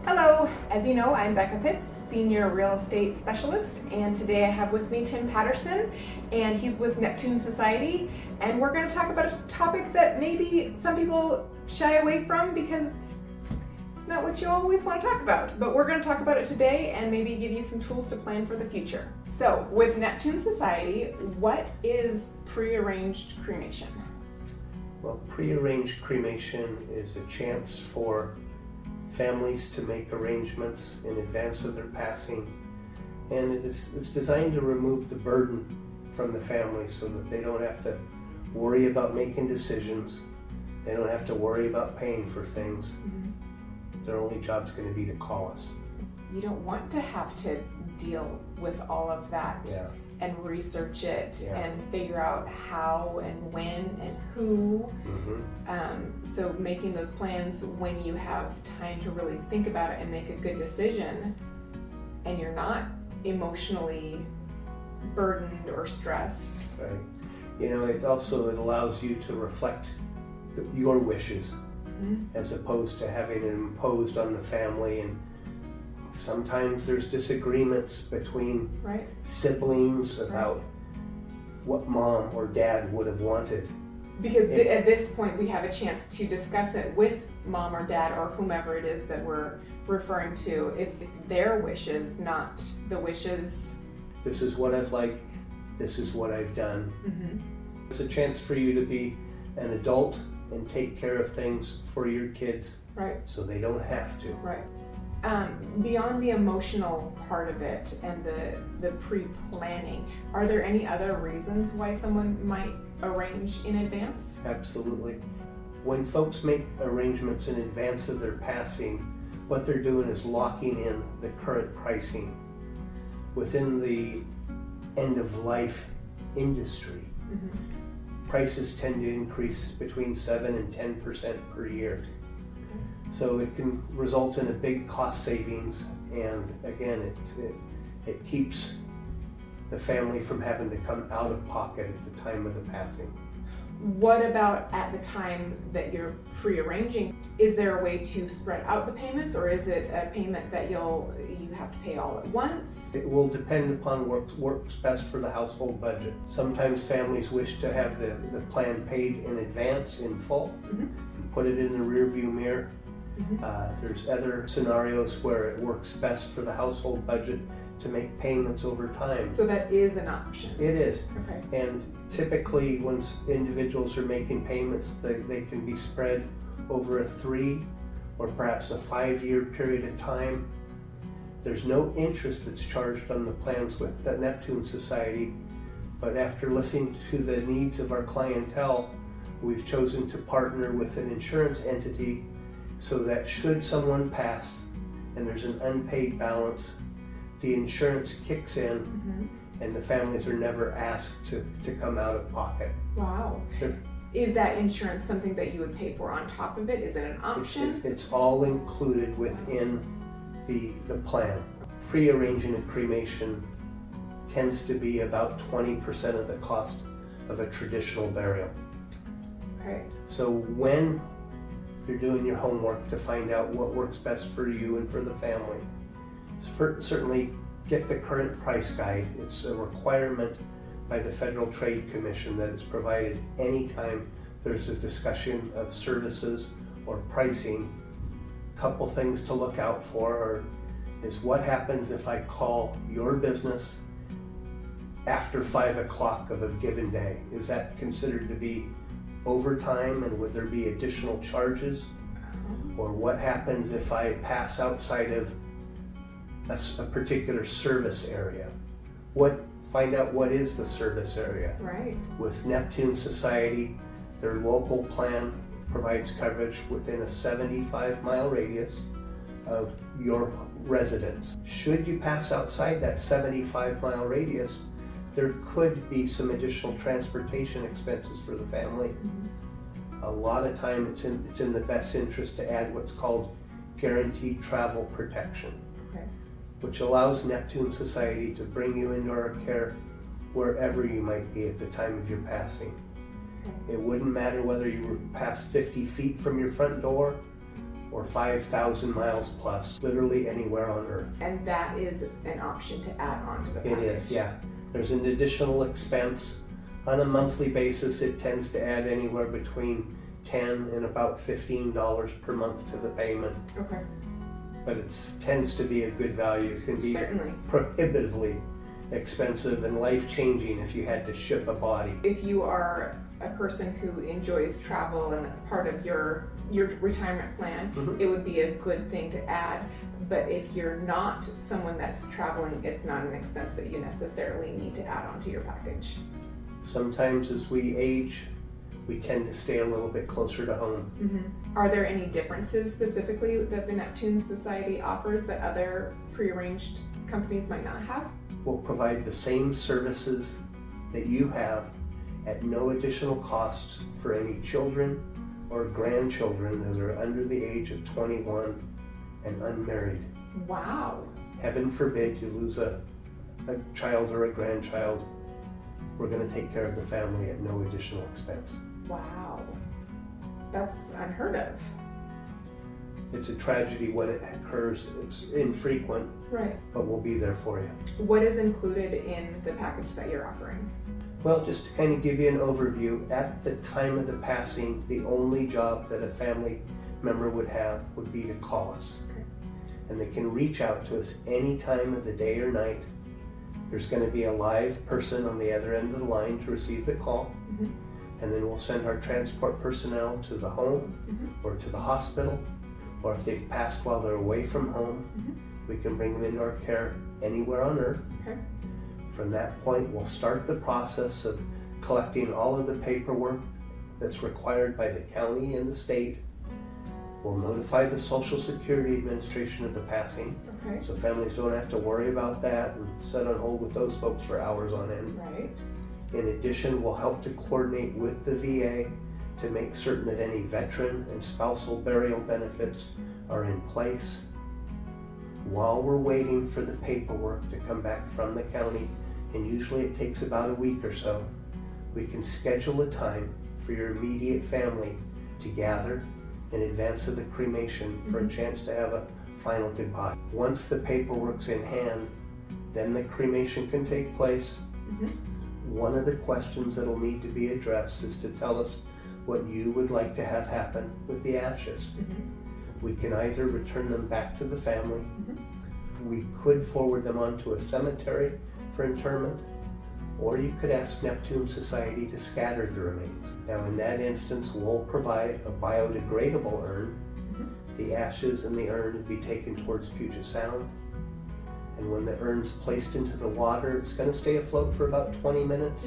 Hello, as you know, I'm Becca Pitts, Senior Real Estate Specialist, and today I have with me Patterson, and he's with Neptune Society, and we're going to talk about a topic that maybe some people shy away from because it's not what you always want to talk about, but we're going to talk about it today and maybe give you some tools to plan for the future. So, with Neptune Society, what is prearranged cremation? Well, prearranged cremation is a chance for families to make arrangements in advance of their passing, and it's designed to remove the burden from the family so that they don't have to worry about making decisions, they don't have to worry about paying for things. Their only job's going to be to call us. You don't want to have to deal with all of that and research it and figure out how and when and who. So making those plans when you have time to really think about it and make a good decision, and you're not emotionally burdened or stressed. Right. You know, it allows you to reflect your wishes as opposed to having it imposed on the family. And sometimes there's disagreements between siblings about what mom or dad would have wanted. Because at this point we have a chance to discuss it with mom or dad or whomever it is that we're referring to. It's their wishes, not the wishes. This is what I've liked, this is what I've done. It's a chance for you to be an adult and take care of things for your kids so they don't have to. Beyond the emotional part of it and the pre-planning, are there any other reasons why someone might arrange in advance? Absolutely. When folks make arrangements in advance of their passing, what they're doing is locking in the current pricing within the end-of-life industry. Prices tend to increase between 7 and 10% per year. So it can result in a big cost savings, and again, it keeps the family from having to come out of pocket at the time of the passing. What about at the time that you're pre-arranging? Is there a way to spread out the payments, or is it a payment that you have to pay all at once? It will depend upon what works best for the household budget. Sometimes families wish to have the plan paid in advance, in full, and put it in the rearview mirror. There's other scenarios where it works best for the household budget to make payments over time. So that is an option? It is. Okay. And typically when individuals are making payments, they can be spread over a 3 or perhaps a 5-year period of time. There's no interest that's charged on the plans with the Neptune Society, but after listening to the needs of our clientele, we've chosen to partner with an insurance entity so that should someone pass and there's an unpaid balance, the insurance kicks in and the families are never asked to come out of pocket. Wow. Is that insurance something that you would pay for on top of it? Is it an option? It's all included within the plan. Prearranging a cremation tends to be about 20% of the cost of a traditional burial. Okay. So when you're doing your homework to find out what works best for you and for the family, certainly get the current price guide. It's a requirement by the Federal Trade Commission that it's provided anytime there's a discussion of services or pricing. Couple things to look out for is what happens if I call your business after 5 o'clock of a given day? Is that considered to be overtime, and would there be additional charges? Or what happens if I pass outside of a particular service area? Find out what is the service area. Right. With Neptune Society, their local plan provides coverage within a 75-mile radius of your residence. Should you pass outside that 75-mile radius, there could be some additional transportation expenses for the family. A lot of time it's in the best interest to add what's called guaranteed travel protection, which allows Neptune Society to bring you into our care wherever you might be at the time of your passing. It wouldn't matter whether you were past 50 feet from your front door or 5,000 miles plus, literally anywhere on Earth. And that is an option to add on to the package. It is, yeah. There's an additional expense. On a monthly basis, it tends to add anywhere between $10 and about $15 per month to the payment. Okay. But it tends to be a good value. It can be Certainly prohibitively expensive and life-changing if you had to ship a body. If you are a person who enjoys travel and that's part of your retirement plan, it would be a good thing to add. But if you're not someone that's traveling, it's not an expense that you necessarily need to add onto your package. Sometimes as we age, we tend to stay a little bit closer to home. Are there any differences specifically that the Neptune Society offers that other prearranged companies might not have? We'll provide the same services that you have at no additional costs for any children or grandchildren that are under the age of 21 and unmarried. Wow. Heaven forbid you lose a child or a grandchild. We're going to take care of the family at no additional expense. Wow. That's unheard of. It's a tragedy when it occurs. It's infrequent, Right. but we'll be there for you. What is included in the package that you're offering? Well, just to kind of give you an overview, at the time of the passing, the only job that a family member would have would be to call us. Okay. And they can reach out to us any time of the day or night. There's going to be a live person on the other end of the line to receive the call. And then we'll send our transport personnel to the home or to the hospital, or if they've passed while they're away from home, we can bring them into our care anywhere on Earth. Okay. From that point, we'll start the process of collecting all of the paperwork that's required by the county and the state. We'll notify the Social Security Administration of the passing, Okay. so families don't have to worry about that and sit on hold with those folks for hours on end. Right. In addition, we'll help to coordinate with the VA to make certain that any veteran and spousal burial benefits are in place. While we're waiting for the paperwork to come back from the county, and usually it takes about a week or so, we can schedule a time for your immediate family to gather in advance of the cremation for a chance to have a final goodbye. Once the paperwork's in hand, then the cremation can take place. One of the questions that'll need to be addressed is to tell us what you would like to have happen with the ashes. We can either return them back to the family, we could forward them on to a cemetery for interment, or you could ask Neptune Society to scatter the remains. Now in that instance, we'll provide a biodegradable urn. The ashes in the urn would be taken towards Puget Sound, and when the urn's placed into the water, it's going to stay afloat for about 20 minutes.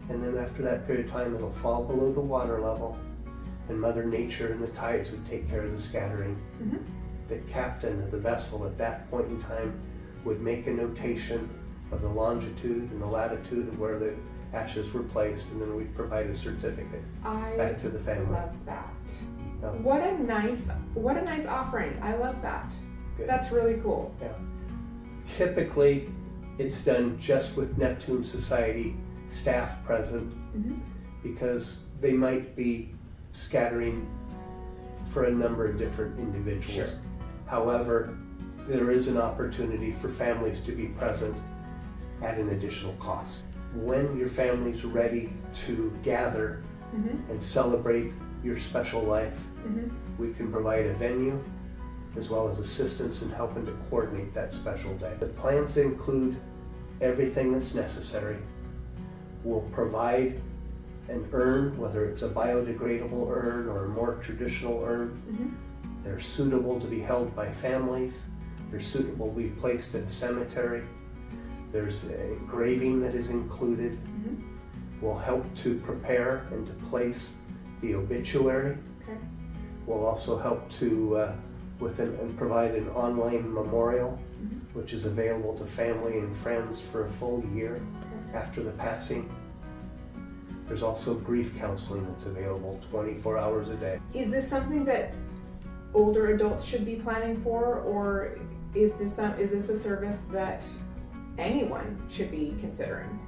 And then after that period of time, it'll fall below the water level, and Mother Nature and the tides would take care of the scattering. The captain of the vessel at that point in time would make a notation of the longitude and the latitude of where the ashes were placed, and then we'd provide a certificate back to the family. I love that. Yeah. What a nice offering. I love that. Good. That's really cool. Yeah. Typically, it's done just with Neptune Society staff present because they might be scattering for a number of different individuals. Sure. However, there is an opportunity for families to be present at an additional cost. When your family's ready to gather and celebrate your special life, we can provide a venue as well as assistance in helping to coordinate that special day. The plans include everything that's necessary. We'll provide an urn, whether it's a biodegradable urn or a more traditional urn. They're suitable to be held by families. They're suitable to be placed in a cemetery. There's engraving that is included. We'll help to prepare and to place the obituary. Okay. We'll also help to and provide an online memorial, which is available to family and friends for a full year after the passing. There's also grief counseling that's available 24 hours a day. Is this something that older adults should be planning for, or is this a service that anyone should be considering?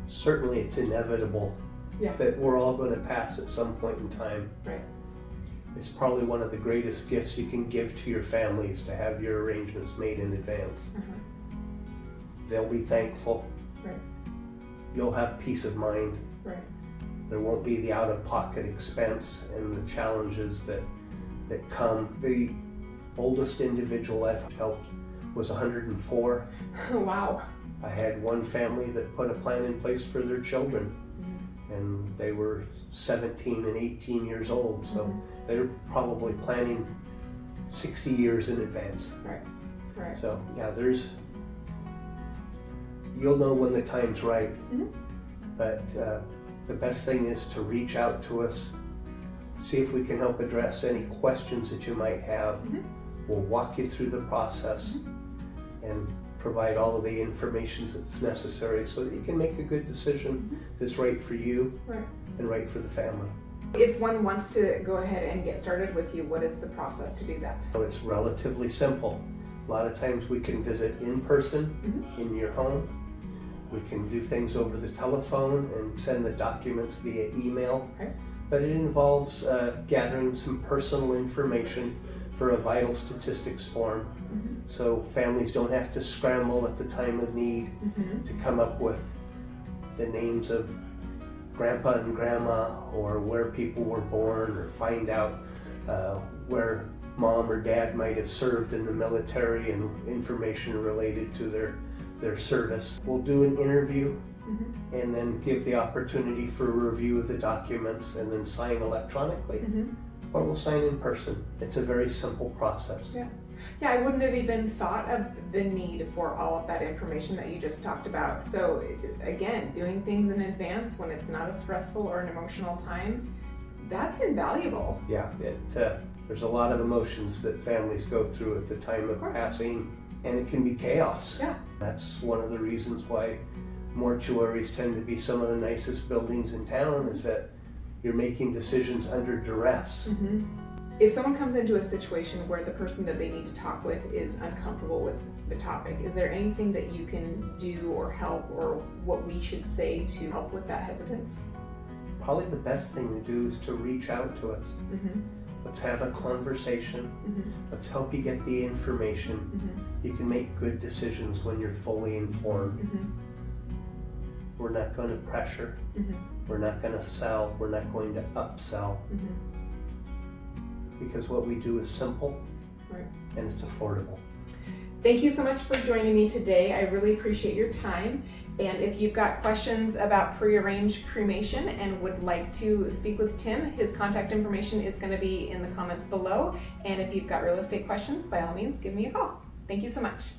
Certainly it's inevitable Yeah. that we're all going to pass at some point in time. Right. It's probably one of the greatest gifts you can give to your family is to have your arrangements made in advance. They'll be thankful. Right. You'll have peace of mind. Right. There won't be the out-of-pocket expense and the challenges that come. The oldest individual I've helped was 104. Wow. I had one family that put a plan in place for their children, and they were 17 and 18 years old, so they're probably planning 60 years in advance. Right. Right. So yeah, you'll know when the time's right, but the best thing is to reach out to us, see if we can help address any questions that you might have. We'll walk you through the process and provide all of the information that's necessary so that you can make a good decision that's right for you and right for the family. If one wants to go ahead and get started with you, what is the process to do that? So it's relatively simple. A lot of times we can visit in person in your home. We can do things over the telephone and send the documents via email. But it involves gathering some personal information for a vital statistics form, so families don't have to scramble at the time of need to come up with the names of grandpa and grandma, or where people were born, or find out where mom or dad might have served in the military and information related to their service. We'll do an interview and then give the opportunity for a review of the documents and then sign electronically. Or we'll sign in person. It's a very simple process. Yeah, I wouldn't have even thought of the need for all of that information that you just talked about. So again, doing things in advance when it's not a stressful or an emotional time, that's invaluable. Yeah, there's a lot of emotions that families go through at the time of passing, and it can be chaos. That's one of the reasons why mortuaries tend to be some of the nicest buildings in town, is that you're making decisions under duress. If someone comes into a situation where the person that they need to talk with is uncomfortable with the topic, is there anything that you can do or help, or what we should say to help with that hesitance? Probably the best thing to do is to reach out to us. Let's have a conversation. Let's help you get the information. You can make good decisions when you're fully informed. We're not going to pressure. We're not going to sell. We're not going to upsell. Because what we do is simple and it's affordable. Thank you so much for joining me today. I really appreciate your time. And if you've got questions about prearranged cremation and would like to speak with Tim, his contact information is going to be in the comments below. And if you've got real estate questions, by all means, give me a call. Thank you so much.